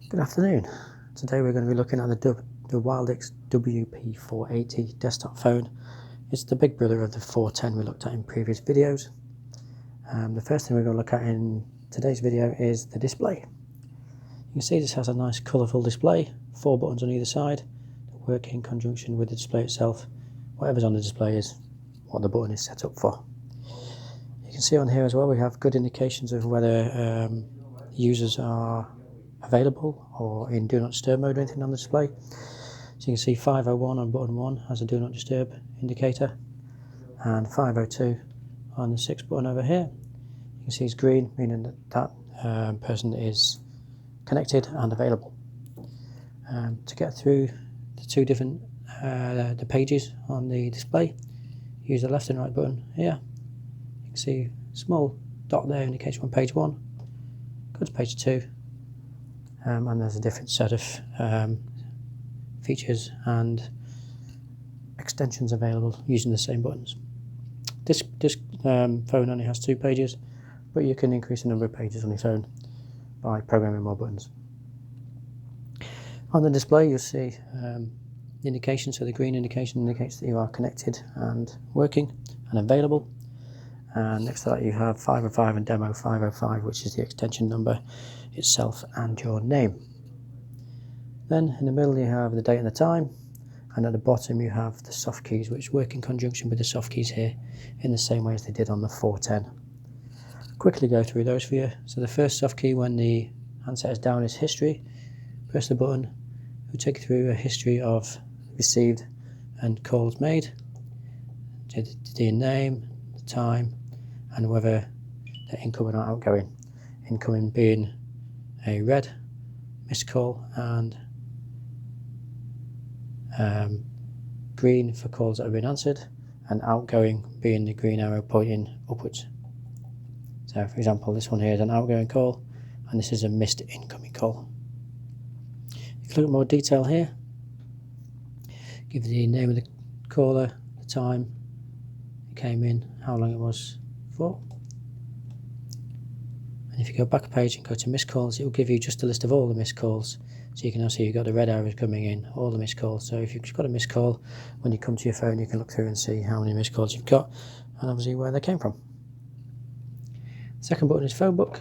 Good afternoon. Today we're going to be looking at the Wildix WP480 desktop phone. It's the big brother of the 410 we looked at in previous videos. The first thing we're going to look at in today's video is the display. You can see this has a nice colourful display, 4 buttons on either side that work in conjunction with the display itself. Whatever's on the display is what the button is set up for. You can see on here as well we have good indications of whether users are available or in do not disturb mode or anything on the display. So you can see 501 on button 1 has a do not disturb indicator, and 502 on the 6th button over here. You can see it's green, meaning that that person is connected and available. To get through the two different the pages on the display, use the left and right button here. You can see a small dot there indicates we're on page 1. Go to page 2. And there's a different set of features and extensions available using the same buttons. This phone only has 2 pages, but you can increase the number of pages on your phone by programming more buttons. On the display you'll see the indication, so the green indication indicates that you are connected and working and available. And next to that you have 505 and demo 505, which is the extension number itself and your name. Then in the middle you have the date and the time, and at the bottom you have the soft keys, which work in conjunction with the soft keys here in the same way as they did on the 410. Quickly go through those for you. So the first soft key when the handset is down is history. Press the button, it will take you through a history of received and calls made, to the name, the time, and whether they're incoming or outgoing. Incoming being a red missed call and green for calls that have been answered, and outgoing being the green arrow pointing upwards. So for example, this one here is an outgoing call and this is a missed incoming call. If you look at more detail here, give the name of the caller, the time it came in, how long it was for. And if you go back a page and go to missed calls, it will give you just a list of all the missed calls. So you can now see you've got the red arrows coming in, all the missed calls. So if you've got a missed call, when you come to your phone you can look through and see how many missed calls you've got and obviously where they came from. Second button is phone book.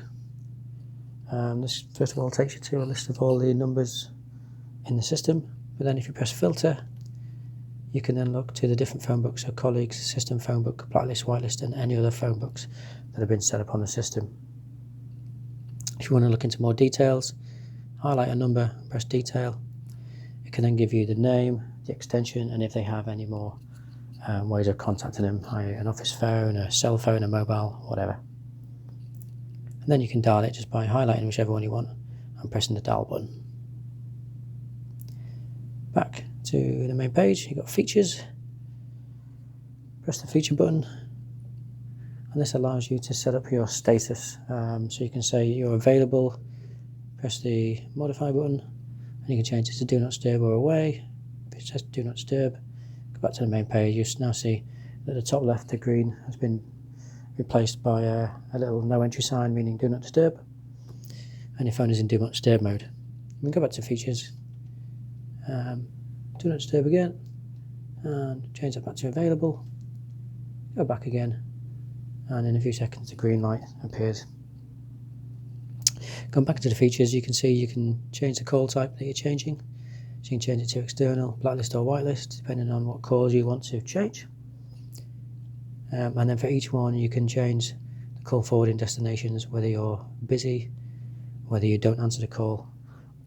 This first of all takes you to a list of all the numbers in the system, but then if you press filter you can then look to the different phone books, so colleagues, system phone book, blacklist, whitelist, and any other phone books that have been set up on the system. If you want to look into more details, highlight a number and press detail. It can then give you the name, the extension, and if they have any more ways of contacting them, an office phone, a cell phone, a mobile, whatever. And then you can dial it just by highlighting whichever one you want and pressing the dial button. Back to the main page, you've got features. Press the feature button and this allows you to set up your status. So you can say you're available, press the modify button, and you can change it to do not disturb or away. If it says do not disturb, go back to the main page. You now see that the top left, the green, has been replaced by a little no entry sign meaning do not disturb, and your phone is in do not disturb mode. You can go back to features, do not disturb again, and change that back to available. Go back again, and in a few seconds the green light appears. Going back to the features, you can see you can change the call type that you're changing. So you can change it to external, blacklist or whitelist, depending on what calls you want to change. And then for each one you can change the call forwarding destinations, whether you're busy, whether you don't answer the call,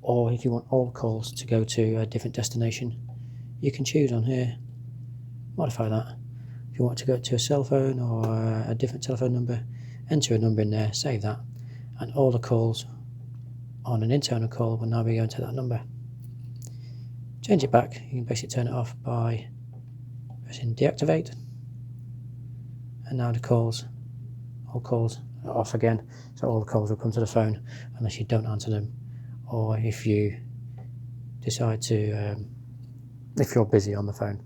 or if you want all calls to go to a different destination, you can choose on here, modify that. If you want to go to a cell phone or a different telephone number, enter a number in there, save that, and all the calls on an internal call will now be going to that number. Change it back, you can basically turn it off by pressing deactivate, and now all calls are off again, so all the calls will come to the phone unless you don't answer them, or if you decide to, if you're busy on the phone.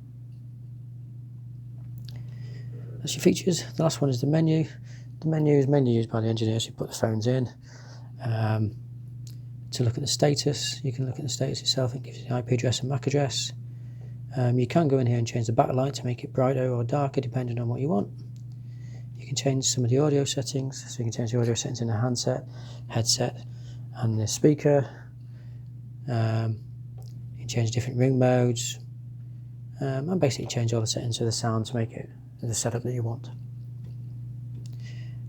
That's your features. The last one is the menu. The menu is mainly used by the engineers who put the phones in. to look at the status, you can look at the status itself. It gives you the IP address and MAC address. You can go in here and change the backlight to make it brighter or darker depending on what you want. You can change some of the audio settings, so you can change the audio settings in the handset, headset and the speaker. You can change different ring modes and basically change all the settings of the sound to make it the setup that you want.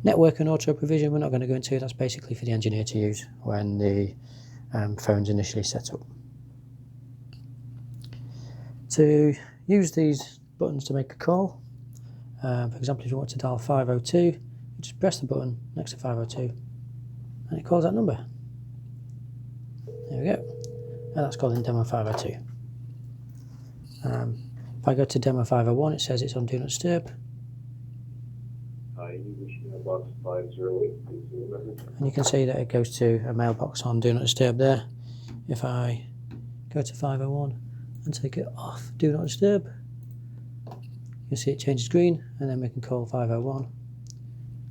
Network and auto provision we're not going to go into. That's basically for the engineer to use when the phone's initially set up. To use these buttons to make a call, for example, if you want to dial 502, you just press the button next to 502 and it calls that number. There we go. And that's called in demo 502. If I go to demo 501, it says it's on Do Not Disturb. And you can see that it goes to a mailbox on Do Not Disturb there. If I go to 501 and take it off Do Not Disturb, you'll see it changes green, and then we can call 501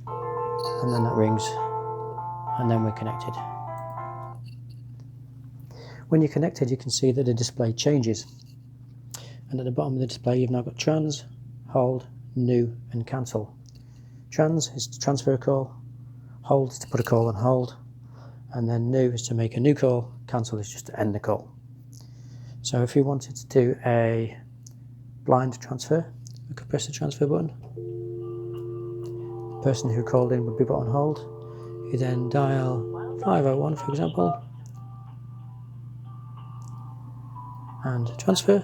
and then that rings and then we're connected. When you're connected, you can see that the display changes, and at the bottom of the display you've now got trans, hold, new and cancel. Trans is to transfer a call, hold is to put a call on hold, and then new is to make a new call, cancel is just to end the call. So if you wanted to do a blind transfer, we could press the transfer button. The person who called in would be put on hold. You then dial 501 for example, and transfer,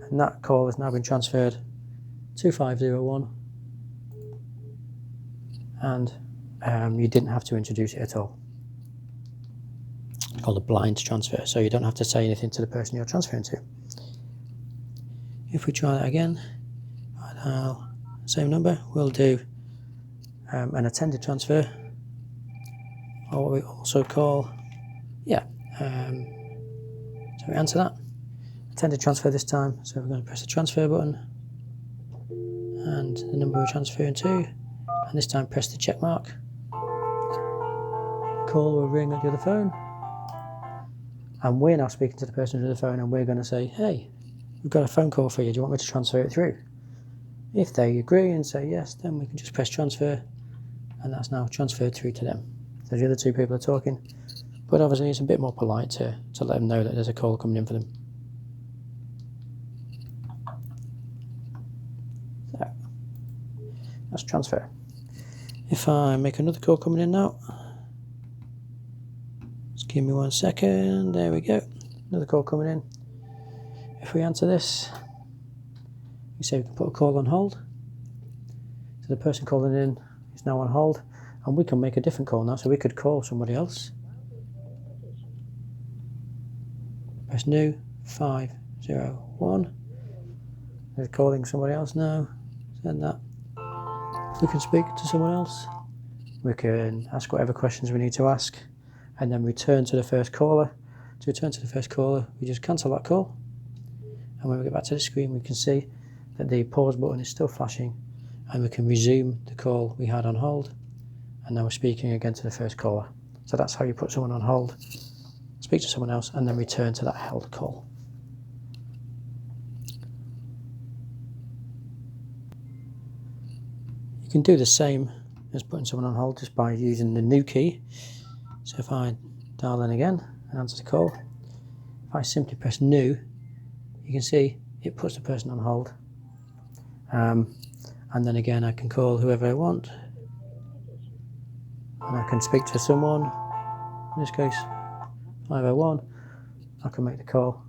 and that call has now been transferred to 501, and you didn't have to introduce it at all. It's called a blind transfer, so you don't have to say anything to the person you're transferring to. If we try that again, I dial same number, we'll do an attended transfer, or what we also call, so we answer that. Attended transfer this time, so we're going to press the transfer button and the number we're transferring to, and this time press the check mark. The call will ring at the other phone, and we're now speaking to the person on the phone, and we're going to say, hey, we've got a phone call for you, do you want me to transfer it through? If they agree and say yes, then we can just press transfer, and that's now transferred through to them. So the other two people are talking, but obviously it's a bit more polite to let them know that there's a call coming in for them. So that's transfer. If I make another call coming in now, just give me 1 second, there we go, another call coming in. If we answer this, you say we can put a call on hold. So the person calling in is now on hold, and we can make a different call now, so we could call somebody else. Press new, 501. They're calling somebody else now. Send that. We can speak to someone else. We can ask whatever questions we need to ask, and then return to the first caller. To return to the first caller, we just cancel that call. And when we get back to the screen, we can see that the pause button is still flashing, and we can resume the call we had on hold. And now we're speaking again to the first caller. So that's how you put someone on hold, speak to someone else, and then return to that held call. You can do the same as putting someone on hold just by using the new key. So if I dial in again and answer the call, if I simply press new, you can see it puts the person on hold. And then again I can call whoever I want, and I can speak to someone, in this case 501, I can make the call,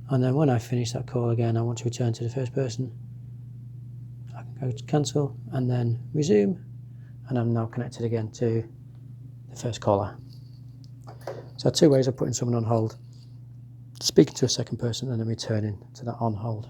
and then when I finish that call again I want to return to the first person, I can go to cancel and then resume, and I'm now connected again to the first caller. So 2 ways of putting someone on hold: speaking to a second person and then returning to that on hold.